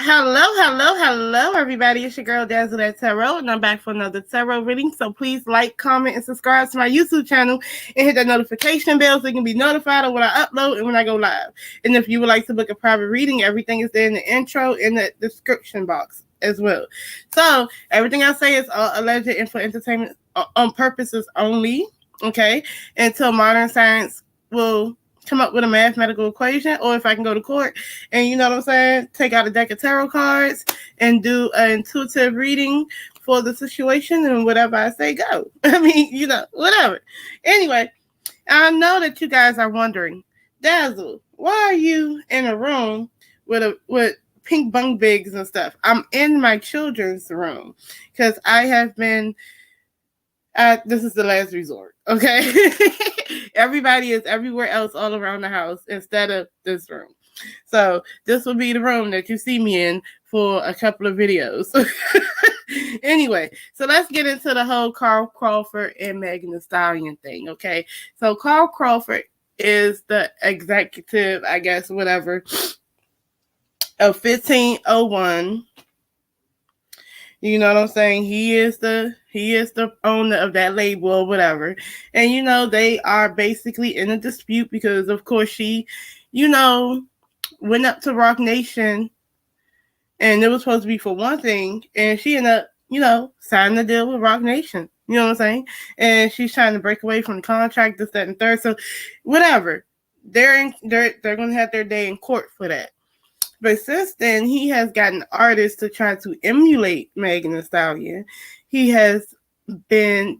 Hello, everybody. It's your girl, Dazzle and I'm back for another tarot reading. So please like, comment, and subscribe to my YouTube channel and hit that notification bell so you can be notified of when I upload and when I go live. And if you would like to book a private reading, everything is there in the intro in the description box as well. So everything I say is all alleged and for entertainment on purposes only. Okay, until modern science will come up with a mathematical equation, or if I can go to court and, you know what I'm saying, take out a deck of tarot cards and do an intuitive reading for the situation, and whatever I say, go. I mean, whatever. Anyway, I know that you guys are wondering, Dazzle, why are you in a room with pink bunk bigs and stuff? I'm in my children's room because I have been this is the last resort, okay? Everybody is everywhere else all around the house instead of this room. So this will be the room that you see me in for a couple of videos. Anyway, so let's get into the whole Carl Crawford and Megan Thee Stallion thing, okay? So Carl Crawford is the executive, I guess, whatever, of 1501. You know what I'm saying? He is the owner of that label or whatever. And, they are basically in a dispute because, of course, she, went up to Rock Nation and it was supposed to be for one thing. And she ended up, signing a deal with Rock Nation. You know what I'm saying? And she's trying to break away from the contract, this, that, and third. So whatever. They're going to have their day in court for that. But since then, he has gotten artists to try to emulate Megan Thee Stallion. He has been,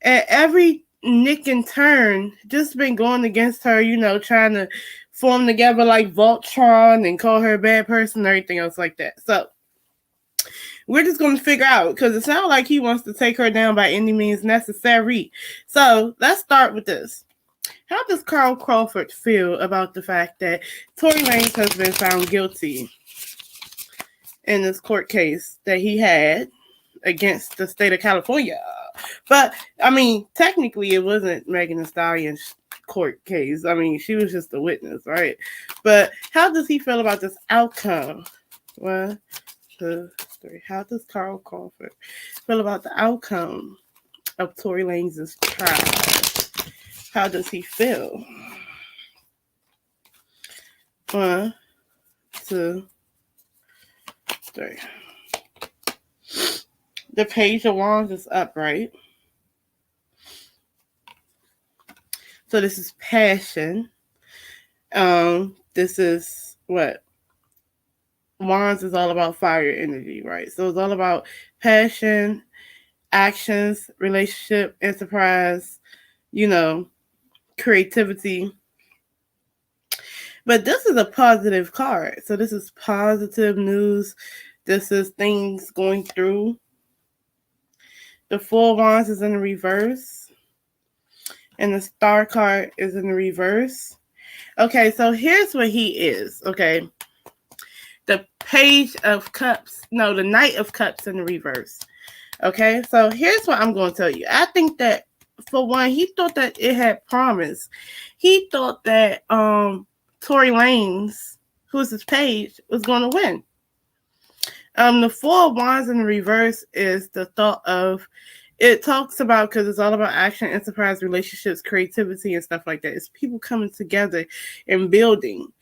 at every nick and turn, just been going against her, trying to form together like Voltron and call her a bad person and everything else like that. So we're just going to figure out, because it sounds like he wants to take her down by any means necessary. So let's start with this. How does Carl Crawford feel about the fact that Tory Lanez has been found guilty in this court case that he had against the state of California? But, I mean, technically it wasn't Megan Thee Stallion's court case. I mean, she was just a witness, right? But how does he feel about this outcome? 1, 2, 3. How does Carl Crawford feel about the outcome of Tory Lanez's trial? How does he feel? 1, 2, 3. The Page of Wands is up, right? So this is passion. This is what? Wands is all about fire energy, right? So it's all about passion, actions, relationship, enterprise, creativity. But this is a positive card. So this is positive news. This is things going through. The Four of Wands is in the reverse. And the Star card is in the reverse. Okay, so here's what he is, okay? The Page of Cups. No, the Knight of Cups in the reverse. Okay, so here's what I'm going to tell you. I think that, for one, he thought that it had promise. He thought that Tory Lanez, who's his page, was going to win. The Four of Wands in the reverse is the thought of, it talks about, because it's all about action, enterprise, relationships, creativity, and stuff like that. It's people coming together and building,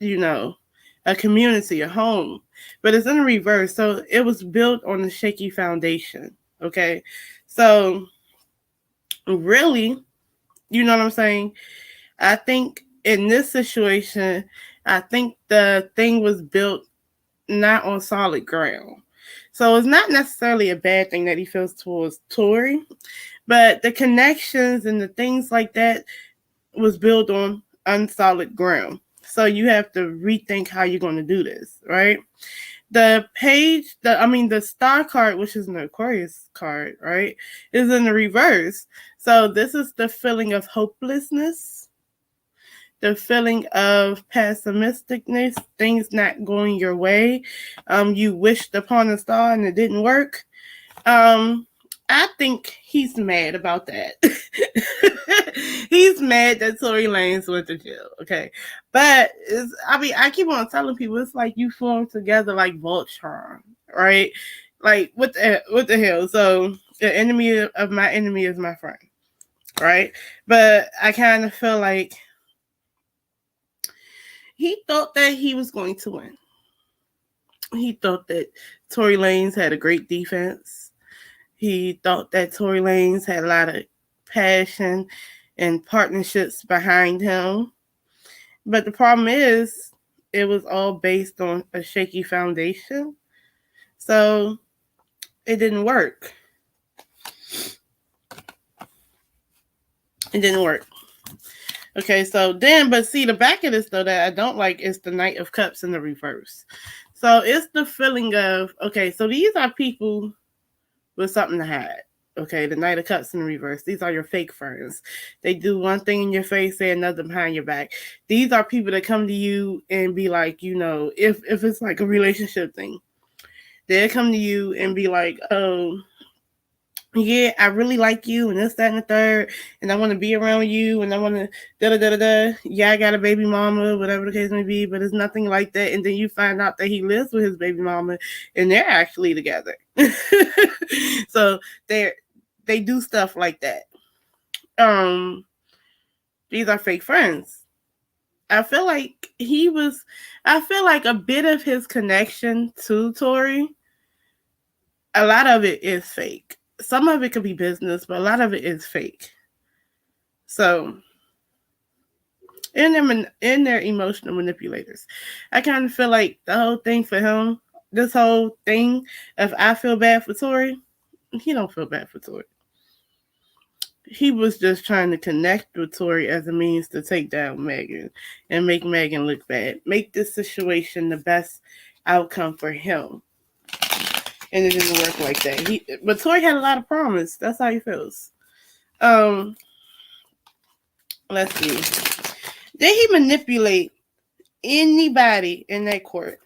a community, a home. But it's in the reverse, so it was built on a shaky foundation, okay? So really, you know what I'm saying? I think in this situation, I think the thing was built not on solid ground. So it's not necessarily a bad thing that he feels towards Tory, but the connections and the things like that was built on unsolid ground. So you have to rethink how you're going to do this, right? The page, the Star card, which is an Aquarius card, right, is in the reverse. So this is the feeling of hopelessness, the feeling of pessimisticness, things not going your way. You wished upon a star and it didn't work. I I think he's mad about that. He's mad that Tory Lanez went to jail. Okay, but I keep on telling people it's like you form together like Voltron, right? Like what the hell? So the enemy of my enemy is my friend, right? But I kind of feel like he thought that he was going to win. He thought that Tory Lanez had a great defense. He thought that Tory Lanez had a lot of passion and partnerships behind him. But the problem is, it was all based on a shaky foundation. So it didn't work. It didn't work. Okay, so then, but see, the back of this, though, that I don't like is the Knight of Cups in the reverse. So it's the feeling of, okay, so these are people with something to hide. Okay, the Knight of Cups in the reverse. These are your fake friends. They do one thing in your face, say another behind your back. These are people that come to you and be like, you know, if it's like a relationship thing, they'll come to you and be like, oh, yeah, I really like you and this, that, and the third, and I want to be around you, and I want to da-da-da-da-da. Yeah, I got a baby mama, whatever the case may be, but it's nothing like that. And then you find out that he lives with his baby mama, and they're actually together. So they do stuff like that. These are fake friends. I feel like a bit of his connection to Tory, a lot of it is fake. Some of it could be business, but a lot of it is fake. So, in their emotional manipulators, I kind of feel like the whole thing for him, this whole thing of I feel bad for Tory, he don't feel bad for Tory. He was just trying to connect with Tory as a means to take down Megan and make Megan look bad. Make this situation the best outcome for him. And it didn't work like that. But Tory had a lot of promise. That's how he feels. Let's see. Did he manipulate anybody in that court?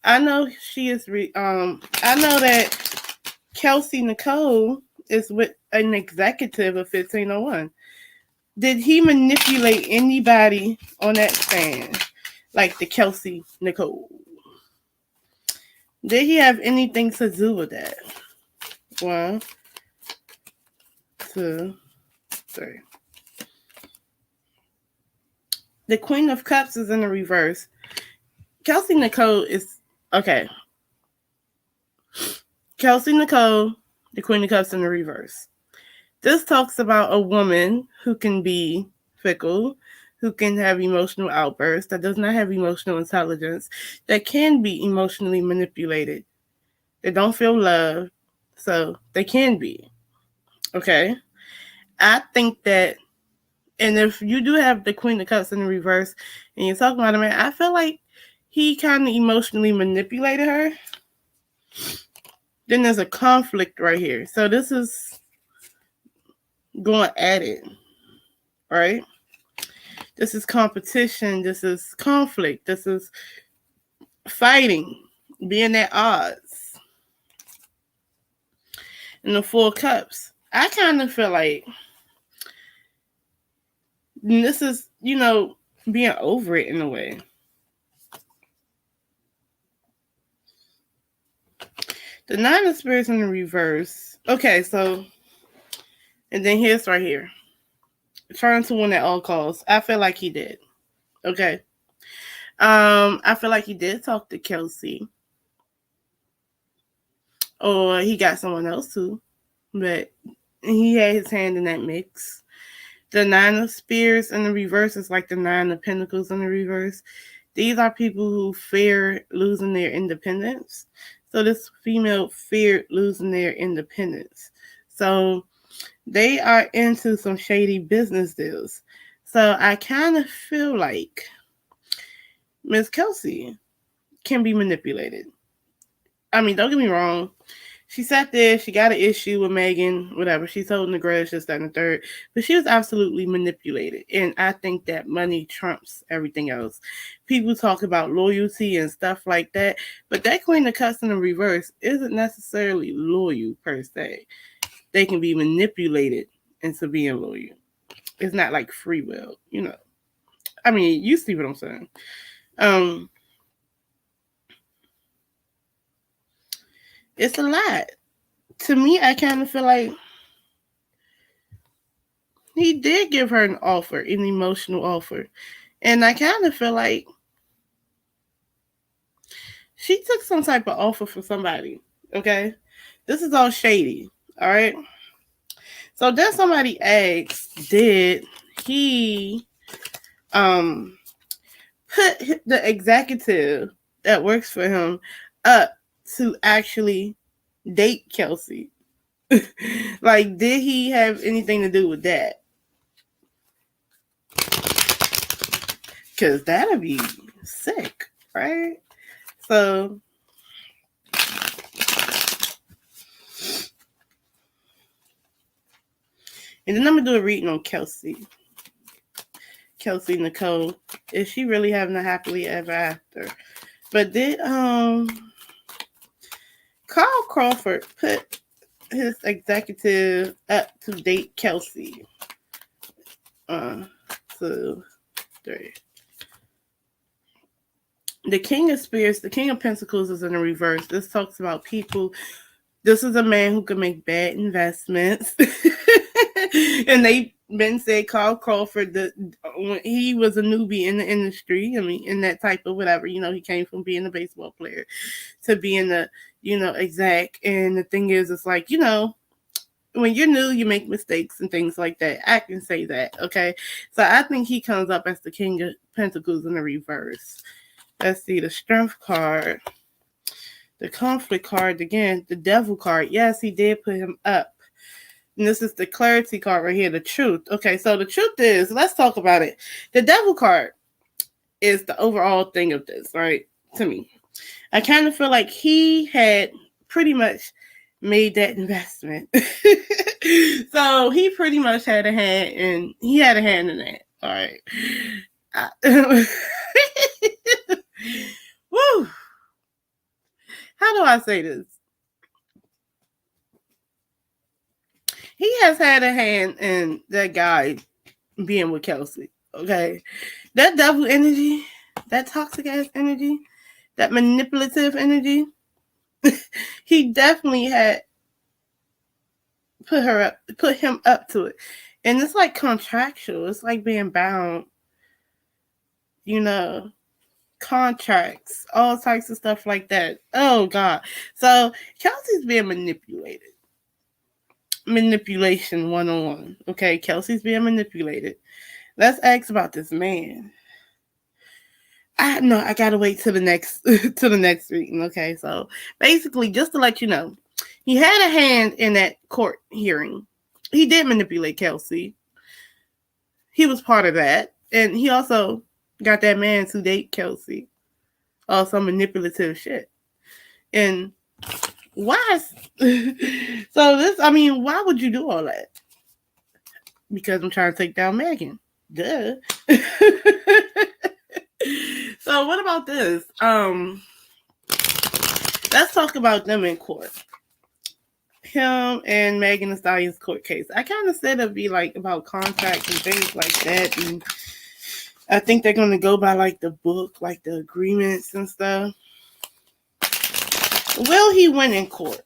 I know she is. I know that Kelsey Nicole is with an executive of 1501. Did he manipulate anybody on that stand, like the Kelsey Nicole? Did he have anything to do with that? 1, 2, 3. The Queen of Cups is in the reverse. Kelsey Nicole is okay. Kelsey Nicole, the Queen of Cups in the reverse. This talks about a woman who can be fickle, who can have emotional outbursts, that does not have emotional intelligence, that can be emotionally manipulated. They don't feel love, so they can be. Okay? I think that, and if you do have the Queen of Cups in the reverse, and you're talking about a man, I feel like he kind of emotionally manipulated her. Then there's a conflict right here. So this is going at it, right? This is competition. This is conflict. This is fighting, being at odds. And the 4 Cups. I kind of feel like this is, being over it in a way. The 9 of Spirits in the reverse. Okay, so, and then here's right here. Trying to win at all costs. I feel like he did. Okay. I feel like he did talk to Kelsey. Or he got someone else too. But he had his hand in that mix. The 9 of Spears in the reverse is like the 9 of Pentacles in the reverse. These are people who fear losing their independence. So this female feared losing their independence. So they are into some shady business deals. So I kind of feel like Miss Kelsey can be manipulated. I mean, don't get me wrong. She sat there, she got an issue with Megan, whatever. She's holding a grudge, this, that, and the third. But she was absolutely manipulated. And I think that money trumps everything else. People talk about loyalty and stuff like that. But that Queen of Cups in the reverse isn't necessarily loyal per se. they can be manipulated into being loyal. It's not like free will, you know. I mean, you see what I'm saying. It's a lot. To me, I kind of feel like he did give her an offer, an emotional offer. And I kind of feel like she took some type of offer from somebody. Okay? This is all shady. All right? So then somebody asked, did he put the executive that works for him up to actually date Kelsey? Like, did he have anything to do with that? Because that'd be sick, right? So, and then I'm going to do a reading on Kelsey. Kelsey Nicole. Is she really having a happily ever after? But did Carl Crawford put his executive up to date Kelsey? 2, 3. The King of Spears, the King of Pentacles is in the reverse. This talks about people. This is a man who can make bad investments. And they been said Carl Crawford, when he was a newbie in the industry, I mean, in that type of whatever, you know, he came from being a baseball player to being a, you know, exec. And the thing is, it's like, you know, when you're new, you make mistakes and things like that. I can say that, okay? So I think he comes up as the King of Pentacles in the reverse. Let's see, the Strength card, the Conflict card, again, the Devil card. Yes, he did put him up. And this is the Clarity card right here, the Truth. Okay, so the truth is, let's talk about it. The Devil card is the overall thing of this, right? To me, I kind of feel like he had pretty much made that investment. So he pretty much had a hand, and he had a hand in that. All right. Woo. How do I say this? He has had a hand in that guy being with Kelsey. Okay. That devil energy, that toxic ass energy, that manipulative energy, he definitely had put him up to it. And it's like contractual. It's like being bound, you know, contracts, all types of stuff like that. Oh God. So Kelsey's being manipulated. Manipulation 101. Okay, Kelsey's being manipulated. Let's ask about this man. I gotta wait till the next reading. Okay, so basically, just to let you know, he had a hand in that court hearing. He did manipulate Kelsey. He was part of that, and he also got that man to date Kelsey. Also manipulative shit. And why? So this, I mean, why would you do all that? Because I'm trying to take down Megan. Duh. So what about this? Let's talk about them in court. Him and Megan Thee Stallion's court case. I kind of said it'd be like about contracts and things like that, and I think they're gonna go by like the book, like the agreements and stuff. Will he win in court?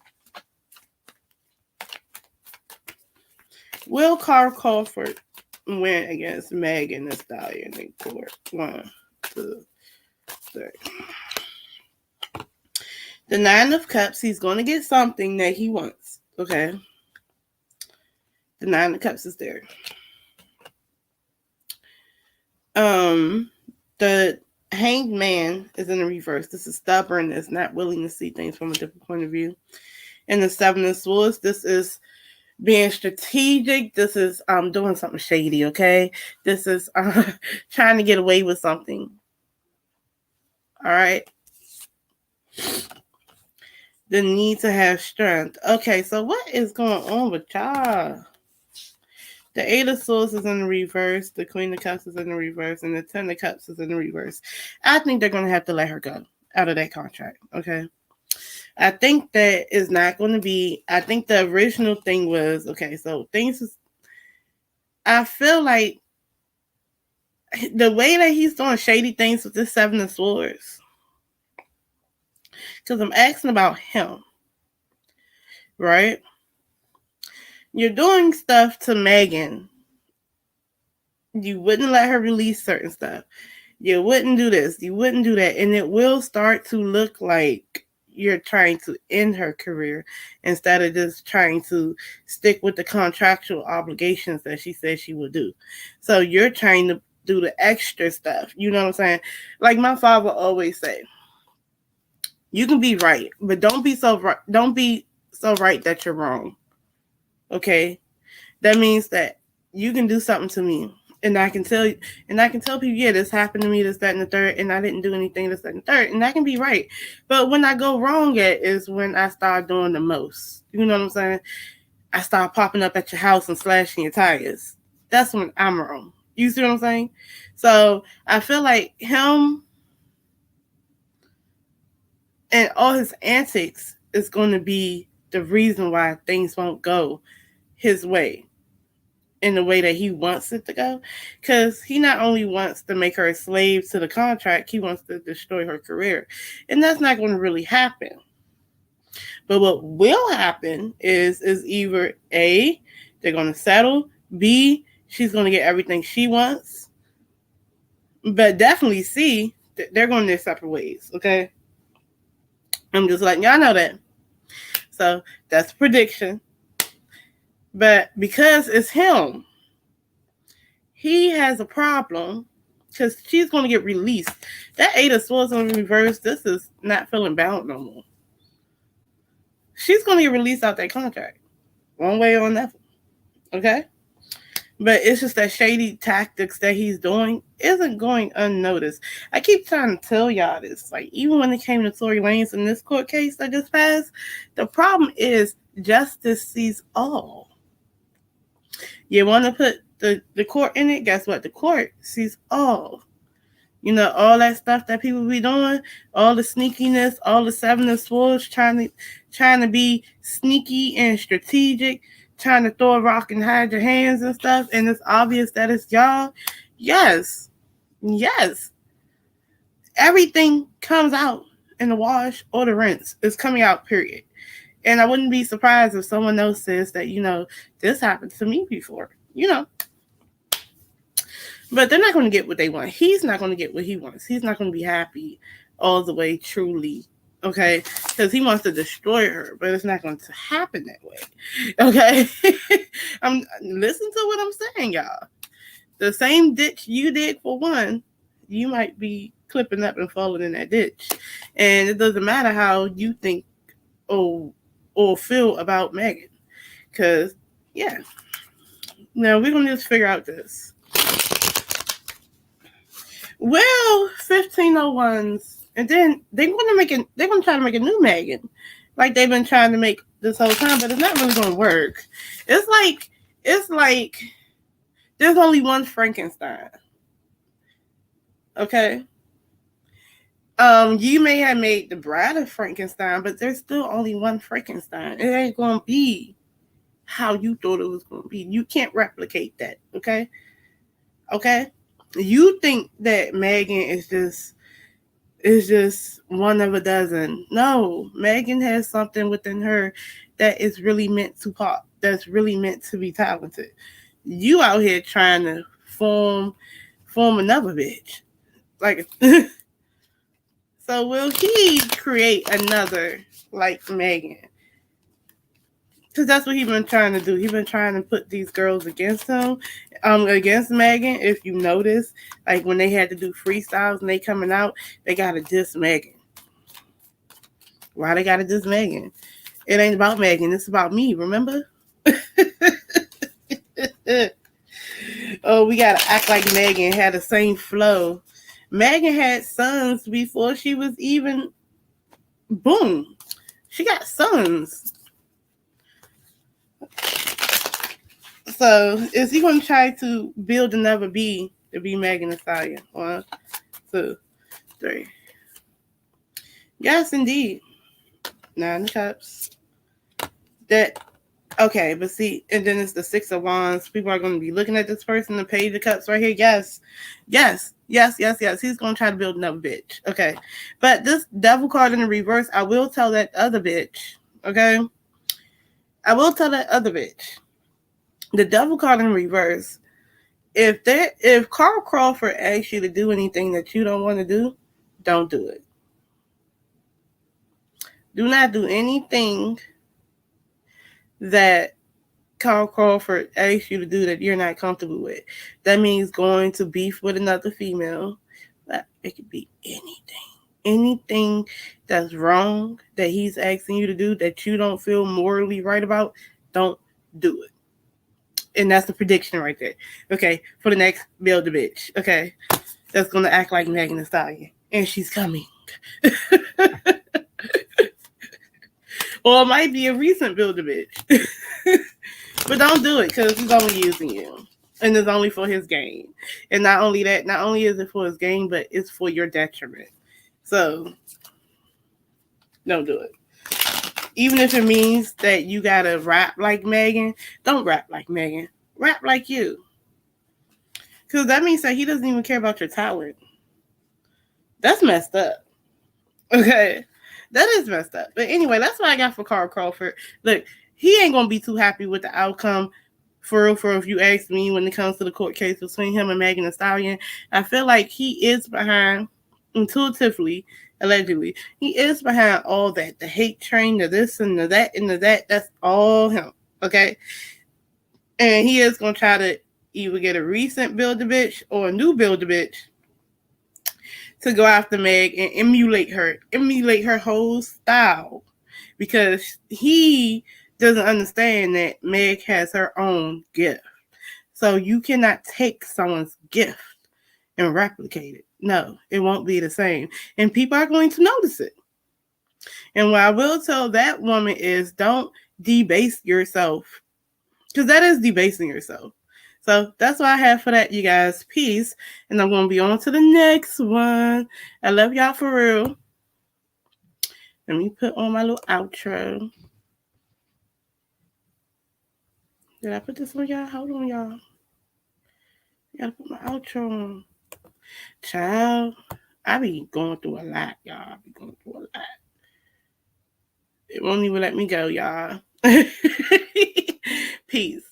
Will Carl Crawford win against Megan Thee Stallion in court? 1, 2, 3. The 9 of Cups, he's going to get something that he wants. Okay. The 9 of Cups is there. The Hanged Man is in the reverse. This is stubbornness, not willing to see things from a different point of view. And the 7 of Swords, this is being strategic. This is doing something shady, okay? This is trying to get away with something. All right. The need to have strength. Okay, so what is going on with y'all? The 8 of Swords is in the reverse. The Queen of Cups is in the reverse. And the 10 of Cups is in the reverse. I think they're going to have to let her go out of that contract. Okay. I think that is not going to be. I think the original thing was okay. So things is. I feel like the way that he's doing shady things with this Seven of Swords. Because I'm asking about him, right? You're doing stuff to Megan. You wouldn't let her release certain stuff. You wouldn't do this. You wouldn't do that. And it will start to look like you're trying to end her career instead of just trying to stick with the contractual obligations that she said she would do. So you're trying to do the extra stuff. You know what I'm saying? Like my father always say, you can be right, but don't be so right. Don't be so right that you're wrong. Okay? That means that you can do something to me. And I can tell you, and I can tell people, yeah, this happened to me, this, that, and the third, and I didn't do anything, this, that, and the third, and that can be right. But when I go wrong at is when I start doing the most. You know what I'm saying? I start popping up at your house and slashing your tires. That's when I'm wrong. You see what I'm saying? So I feel like him and all his antics is going to be the reason why things won't go his way. In the way that he wants it to go, because he not only wants to make her a slave to the contract, he wants to destroy her career, and that's not going to really happen. But what will happen is either A, they're going to settle, B, she's going to get everything she wants, but definitely C, they're going their separate ways. Okay, I'm just letting y'all know that. So that's a prediction. But because it's him, he has a problem because she's going to get released. That Eight of Swords in reverse, this is not feeling bound no more. She's going to get released out that contract. One way or another. Okay? But it's just that shady tactics that he's doing isn't going unnoticed. I keep trying to tell y'all this. Like, even when it came to Tory Lanez in this court case that just passed, the problem is justice sees all. You want to put the court in it? Guess what? The court sees all. You know, all that stuff that people be doing, all the sneakiness, all the Seven of Swords, trying to be sneaky and strategic, trying to throw a rock and hide your hands and stuff, and it's obvious that it's y'all. Yes. Everything comes out in the wash or the rinse. It's coming out, period. And I wouldn't be surprised if someone else says that, you know, this happened to me before, you know. But they're not going to get what they want. He's not going to get what he wants. He's not going to be happy all the way, truly, okay? Because he wants to destroy her, but it's not going to happen that way, okay? Listen to what I'm saying, y'all. The same ditch you did for one, you might be clipping up and falling in that ditch. And it doesn't matter how you think or feel about Megan. Because, yeah. Now, we're going to just figure out this. Well, 1501s, and then they're gonna try to make a new Megan, like they've been trying to make this whole time, but it's not really gonna work. It's like there's only one Frankenstein. Okay. You may have made the bride of Frankenstein, but there's still only one Frankenstein. It ain't gonna be how you thought it was gonna be. You can't replicate that. Okay. You think that Megan is just one of a dozen. No, Megan has something within her that is really meant to pop. That's really meant to be talented. You out here trying to form another bitch. Like, so will he create another like Megan? Because that's what he's been trying to do. He's been trying to put these girls against him, against Megan. If you notice, like when they had to do freestyles and they coming out, they got to diss Megan. Why they got to diss Megan? It ain't about Megan. It's about me, remember? Oh, we got to act like Megan had the same flow. Megan had sons before she was even, boom. She got sons. So, is he going to try to build another B to be Megan Thee Stallion? 1, 2, 3. Yes, indeed. Nine of Cups. That okay, but see, and then it's the Six of Wands. People are going to be looking at this person, the Page of Cups right here. Yes. He's going to try to build another bitch. Okay. But this Devil card in the reverse, I will tell that other bitch. Okay. I will tell that other bitch. The Devil card in reverse. If Carl Crawford asks you to do anything that you don't want to do, don't do it. Do not do anything that Carl Crawford asks you to do that you're not comfortable with. That means going to beef with another female. It could be anything that's wrong that he's asking you to do that you don't feel morally right about. Don't do it. And that's the prediction right there. Okay, for the next Build a Bitch. Okay, that's gonna act like Megan Thee Stallion, and she's coming. Or it might be a recent Build a Bitch. But don't do it because he's only using you. And it's only for his gain. And not only that, not only is it for his gain, but it's for your detriment. So, don't do it. Even if it means that you gotta rap like Megan, don't rap like Megan. Rap like you. Because that means that he doesn't even care about your talent. That's messed up. Okay? That is messed up. But anyway, that's what I got for Carl Crawford. Look, he ain't gonna be too happy with the outcome. For real, if you ask me, when it comes to the court case between him and Megan Thee Stallion, I feel like he is behind, intuitively, allegedly, he is behind all that. The hate train, the this and the that and the that, that's all him, okay? And he is going to try to either get a recent Build-A-Bitch or a new Build-A-Bitch to go after Meg and emulate her whole style. Because he doesn't understand that Meg has her own gift. So you cannot take someone's gift and replicate it. No, it won't be the same. And people are going to notice it. And what I will tell that woman is don't debase yourself. Because that is debasing yourself. So that's what I have for that, you guys. Peace. And I'm going to be on to the next one. I love y'all for real. Let me put on my little outro. Did I put this on, y'all? Hold on, y'all. I gotta put my outro on. Child, I be going through a lot, y'all. It won't even let me go, y'all. Peace.